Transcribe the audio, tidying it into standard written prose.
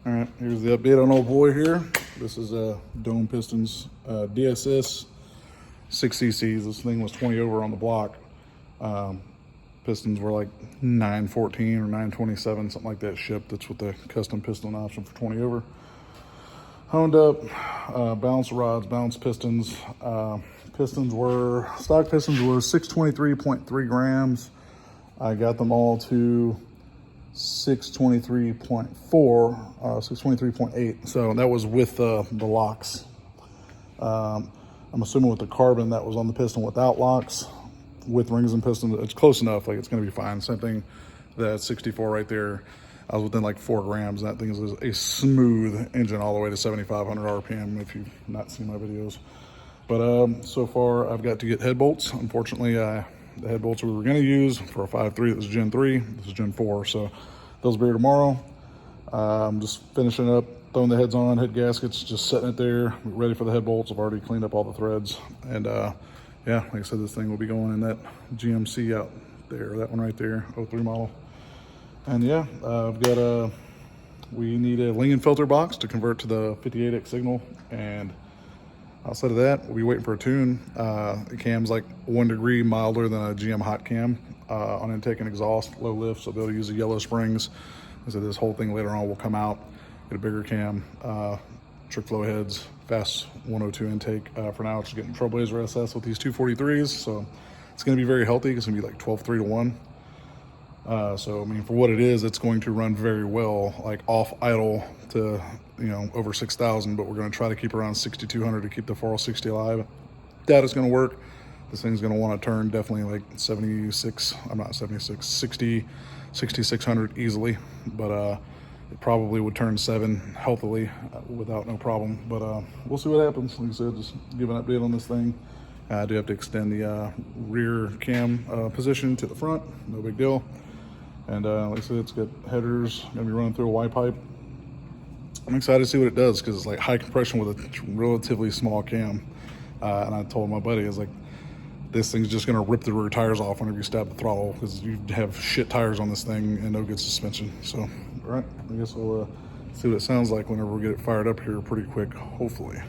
All right, here's the update on old boy here. This is a Dome Pistons DSS 6ccs. This thing was 20 over on the block. Pistons were like 914 or 927, something like that shipped. That's what the custom piston option for 20 over. Honed up, balance rods, balance pistons. Stock pistons were 623.3 grams. I got them all to 623.4, 623.8. So that was with the locks. I'm assuming with the carbon that was on the piston without locks, with rings and pistons, it's close enough. Like it's going to be fine. Same thing, that 64 right there. I was within like 4 grams. That thing is a smooth engine all the way to 7,500 RPM. If you've not seen my videos, but so far I've got to get head bolts. Unfortunately, the head bolts we were going to use for a 5.3, this is Gen 3, this is Gen 4, so those will be here tomorrow. I'm just finishing up, throwing the heads on, head gaskets, just setting it there, ready for the head bolts. I've already cleaned up all the threads, and yeah, like I said, this thing will be going in that GMC out there, that one right there, 03 model. And yeah, I've got we need a Lincoln filter box to convert to the 58X signal, and outside of that, we'll be waiting for a tune. The cam's like 1 degree milder than a GM hot cam on intake and exhaust, low lift, so I'll be able to use the yellow springs. So this whole thing later on will come out, get a bigger cam, trick flow heads, fast 102 intake. For now, it's just getting Trailblazer SS with these 243s, so it's going to be very healthy. It's going to be like 12.3 to 1. So I mean, for what it is, it's going to run very well, like off idle to, you know, over 6,000, but we're going to try to keep around 6,200 to keep the 460 alive. That is going to work. This thing's going to want to turn definitely like 76, I'm not 76, 60, 6,600 easily, but it probably would turn 7 healthily without no problem. But we'll see what happens. Like I said, just give an update on this thing. I do have to extend the rear cam position to the front, no big deal. And like I said, it's got headers, gonna be running through a Y pipe. I'm excited to see what it does, because it's like high compression with a relatively small cam. And I told my buddy, I was like, this thing's just gonna rip the rear tires off whenever you stab the throttle, because you have shit tires on this thing and no good suspension. So, all right, I guess we'll see what it sounds like whenever we get it fired up here pretty quick, hopefully.